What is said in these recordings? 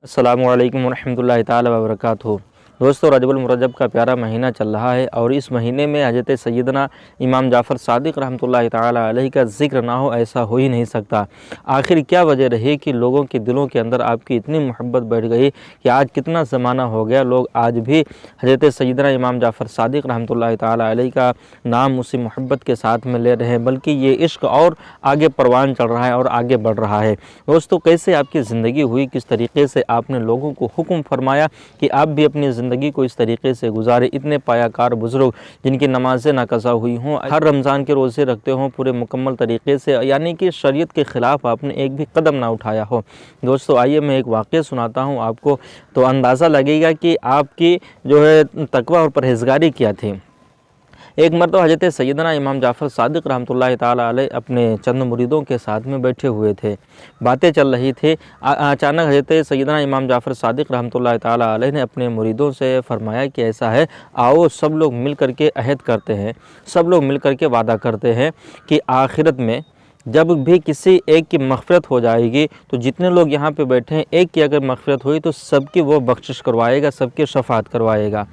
अस्सलामु अलैकुम वरहमतुल्लाहि ताला वबरकातुहू। दोस्तों, रजबुल मुरज्जब का प्यारा महीना चल रहा है और इस महीने में हज़रत सैयदना इमाम जाफ़र सादिक़ रहमतुल्लाहि ताला अलैहि का ज़िक्र ना हो, ऐसा हो ही नहीं सकता। आखिर क्या वजह रही कि लोगों के दिलों के अंदर आपकी इतनी मोहब्बत बढ़ गई कि आज कितना ज़माना हो गया, लोग आज भी हज़रत सैयदना इमाम जाफ़र सादिक़ रहमतुल्लाहि ताला अलैहि का नाम उसी मोहब्बत के साथ में ले रहे हैं, बल्कि ये इश्क और आगे परवान चढ़ रहा है और आगे बढ़ रहा है। दोस्तों, कैसे आपकी ज़िंदगी हुई, किस तरीके से आपने लोगों को हुक्म फरमाया कि आप भी अपनी ज़िंदगी को इस तरीके से गुजारे। इतने पायाकार बुज़ुर्ग जिनकी नमाज़ें ना कज़ा हुई हों, हर रमज़ान के रोज़े रखते हों पूरे मुकम्मल तरीके से, यानी कि शरीयत के ख़िलाफ़ आपने एक भी कदम ना उठाया हो। दोस्तों, आइए मैं एक वाक़या सुनाता हूँ आपको, तो अंदाज़ा लगेगा कि आपकी जो है तक़वा और परहेज़गारी क्या थी। एक मरतबा हज़रत सैयदना इमाम जाफ़र सादिक़ रहमतुल्लाहि ताला अलैहि अपने चंद मुरीदों के साथ में बैठे हुए थे, बातें चल रही थी। अचानक हज़रत सैयदना इमाम जाफ़र सादिक़ रहमतुल्लाहि ताला अलैहि ने अपने मुरीदों से फ़रमाया कि ऐसा है, आओ सब लोग मिल कर के अहद करते हैं, सब लोग मिल कर के वादा करते हैं कि आखिरत में जब भी किसी एक की मग़फ़िरत हो जाएगी तो जितने लोग यहाँ पे बैठे हैं, एक की अगर मग़फ़िरत हुई तो सबकी वो बख्शिश करवाएगा, सबकी शफ़ाअत करवाएगा।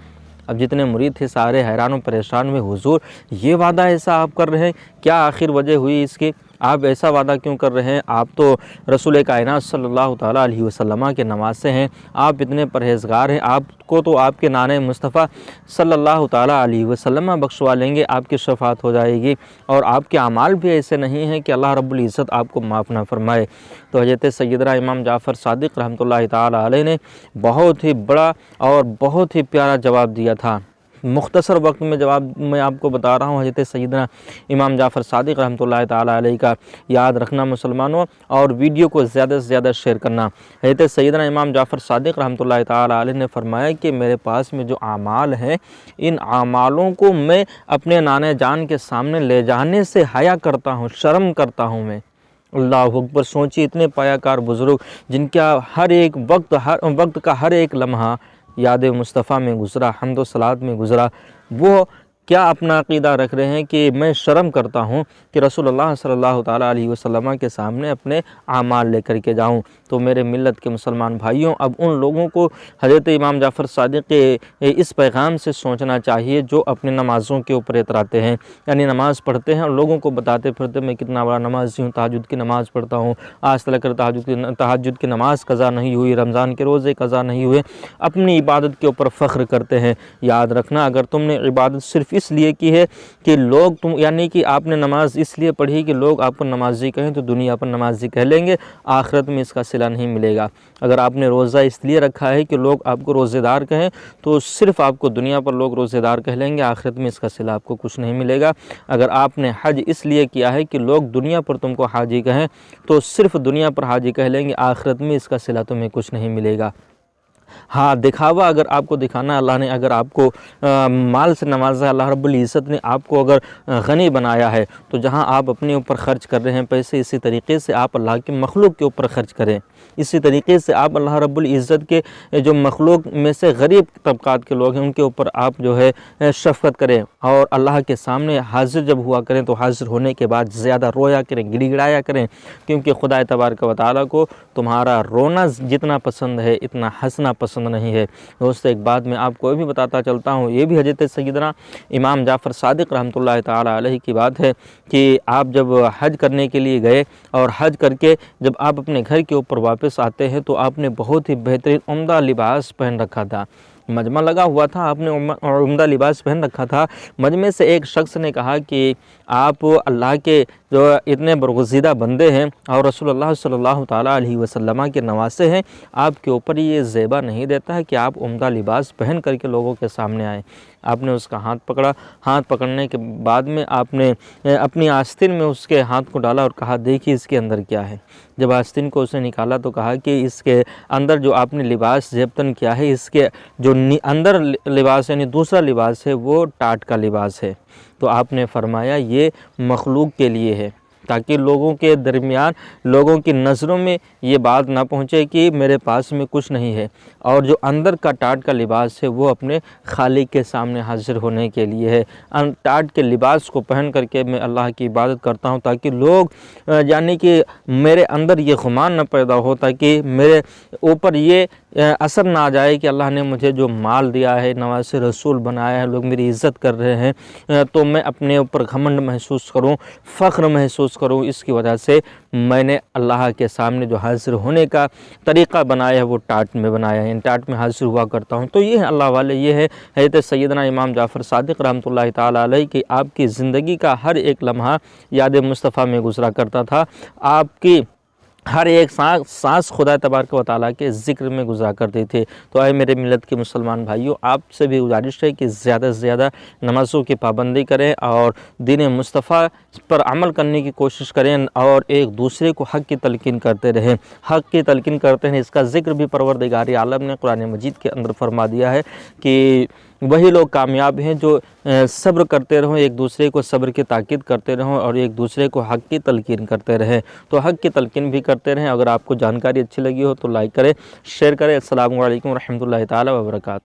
अब जितने मुरीद थे सारे हैरान और परेशान हुए, हुज़ूर ये वादा ऐसा आप कर रहे हैं, क्या आखिर वजह हुई इसकी? आप ऐसा वादा क्यों कर रहे हैं? आप तो रसूल कायनात सल्लल्लाहु ताला अलैहि वसल्लम के नवासे हैं, आप इतने परहेज़गार हैं, आपको तो आपके नाने मुस्तफ़ा सल्लल्लाहु ताला अलैहि वसल्लम बख्शवा लेंगे, आपकी शफ़ाअत हो जाएगी और आपके अमाल भी ऐसे नहीं हैं कि अल्लाह रब्बुल इज़्ज़त आपको माफ़ ना फरमाए। तो हज़रत सैयदना इमाम जाफ़र सादिक़ रहमतुल्लाहि ताला अलैहि ने बहुत ही बड़ा और बहुत ही प्यारा जवाब दिया था। मुख्तसर वक्त में जवाब मैं आपको बता रहा हूँ हज़रत सैयदना इमाम जाफ़र सादिक़ रहमतुल्लाहि ताला अलैहि का। याद रखना मुसलमानों, और वीडियो को ज़्यादा से ज़्यादा शेयर करना। हज़रत सैयदना इमाम जाफ़र सादिक़ रहमतुल्लाहि ताला अलैहि ने फरमाया कि मेरे पास में जो आमाल हैं, इन आमालों को मैं अपने नाने जान के सामने ले जाने से हया करता हूँ, शर्म करता हूँ मैं। अल्लाहु अकबर! सोचिए, इतने पायाकार बुज़ुर्ग जिनका हर एक वक्त का हर एक लम्हा याद मुस्तफ़ा में गुज़रा, हम्द व सलात में गुज़रा, वो क्या अपना अक़ीदा रख रहे हैं कि मैं शर्म करता हूँ कि रसूलुल्लाह सल्लल्लाहु ताला अलैहि वसल्लम के सामने अपने आमाल लेकर के जाऊँ। तो मेरे मिल्लत के मुसलमान भाइयों, अब उन लोगों को हज़रत इमाम जाफ़र सादिक़ के इस पैगाम से सोचना चाहिए जो अपने नमाज़ों के ऊपर इतराते हैं, यानी नमाज़ पढ़ते हैं और लोगों को बताते फिरते मैं कितना बड़ा नमाज़ी हूँ, तहज्जुद की नमाज़ पढ़ता हूँ, आज तक तहज्जुद की नमाज़ कज़ा नहीं हुई, रमज़ान के रोज़े कज़ा नहीं हुए, अपनी इबादत के ऊपर फ़ख्र करते हैं। याद रखना, अगर तुमने इबादत सिर्फ़ इसलिए की है कि लोग यानी कि आपने नमाज़ इसलिए पढ़ी कि लोग आपको नमाजी कहें तो दुनिया पर नमाजी कह लेंगे, आखिरत में इसका सिला नहीं मिलेगा। अगर आपने रोज़ा इसलिए रखा है कि लोग आपको रोज़ेदार कहें तो सिर्फ़ आपको दुनिया पर लोग रोज़ेदार कह लेंगे, आखिरत में इसका सिला आपको कुछ नहीं मिलेगा। अगर आपने हज इसलिए किया है कि लोग दुनिया पर तुमको हाजी कहें तो सिर्फ़ दुनिया पर हाजी कह लेंगे, आखिरत में इसका सिला तुम्हें कुछ नहीं मिलेगा। हाँ, दिखावा अगर आपको दिखाना, अल्लाह ने अगर आपको माल से नवाजा, अल्लाह रब्बुल इज़्ज़त ने आपको अगर गनी बनाया है, तो जहाँ आप अपने ऊपर ख़र्च कर रहे हैं पैसे, इसी तरीके से आप अल्लाह के मखलूक के ऊपर ख़र्च करें। इसी तरीके से आप अल्लाह रब्बुल इज़्ज़त के जो मखलूक में से गरीब तबक़ात के लोग हैं उनके ऊपर आप जो है शफ़क़त करें, और अल्लाह के सामने हाज़िर जब हुआ करें तो हाज़िर होने के बाद ज़्यादा रोया करें, गिड़गिड़ाया करें, क्योंकि खुदा तबारक व तआला को तुम्हारा रोना जितना पसंद है इतना हंसना पसंद नहीं है। दोस्तों, एक बात मैं आपको भी बताता चलता हूँ, ये भी हज़रत सैयदना इमाम जाफ़र सादिक़ रहमतुल्लाहि ताला अलैहि की बात है कि आप जब हज करने के लिए गए और हज करके जब आप अपने घर के ऊपर वापस आते हैं तो आपने बहुत ही बेहतरीन उम्दा लिबास पहन रखा था, मजमा लगा हुआ था, आपने उम्दा लिबास पहन रखा था। मजमे से एक शख्स ने कहा कि आप अल्लाह के जो इतने बरगुज़ीदा बंदे हैं और रसूलुल्लाह सल्लल्लाहु ताला अलैहि वसल्लम के नवासे हैं, आपके ऊपर ये ज़ेबा नहीं देता है कि आप उम्दा लिबास पहन करके लोगों के सामने आएँ। आपने उसका हाथ पकड़ा, हाथ पकड़ने के बाद में आपने अपनी आस्तीन में उसके हाथ को डाला और कहा, देखिए इसके अंदर क्या है। जब आस्तीन को उसने निकाला तो कहा कि इसके अंदर जो आपने लिबास ज़ेबतन किया है, इसके जो अंदर लिबास यानी दूसरा लिबास है वो टाट का लिबास है। तो आपने फरमाया ये मखलूक के लिए है, ताकि लोगों के दरमियान, लोगों की नज़रों में ये बात ना पहुँचे कि मेरे पास में कुछ नहीं है। और जो अंदर का टाट का लिबास है वो अपने खालिक के सामने हाजिर होने के लिए है। टाट के लिबास को पहन करके मैं अल्लाह की इबादत करता हूँ, ताकि लोग यानी कि मेरे अंदर ये गुमान न पैदा हो, ताकि मेरे ऊपर ये असर ना आ जाए कि अल्लाह ने मुझे जो माल दिया है, नवासे रसूल बनाया है, लोग मेरी इज़्ज़त कर रहे हैं, तो मैं अपने ऊपर घमंड महसूस करूं, फ़ख्र महसूस करूं। इसकी वजह से मैंने अल्लाह के सामने जो हाज़िर होने का तरीक़ा बनाया है वो टाट में बनाया है, इन टाट में हाज़िर हुआ करता हूं। तो ये है अल्लाह वाले, ये है हज़रत सैयदना इमाम जाफ़र सादिक़ रहमतुल्लाहि ताला अलैहि कि आपकी ज़िंदगी का हर एक लम्हा याद मुस्तफ़ा में गुज़रा करता था। आपकी हर एक सांस खुदा तबारक व तआला के ज़िक्र में गुज़रा करते थे। तो आए मेरे मिलत के मुसलमान भाइयों, आपसे भी गुजारिश है कि ज़्यादा से ज़्यादा नमाज़ों की पाबंदी करें और दीन मुस्तफ़ा पर अमल करने की कोशिश करें और एक दूसरे को हक़ की तलक़ीन करते रहें। हक़ की तलक़ीन करते हैं, इसका ज़िक्र भी परवरदिगार आलम ने कुरान मजीद के अंदर फरमा दिया है कि वही लोग कामयाब हैं जो सब्र करते रहो, एक दूसरे को सब्र की ताकीद करते रहो और एक दूसरे को हक़ की तलक़ीन करते रहें। तो हक़ की तलक़ीन भी करते रहें। अगर आपको जानकारी अच्छी लगी हो तो लाइक करें, शेयर करें। अस्सलामु अलैकुम रहमतुल्लाहि ताला व बरकातहू।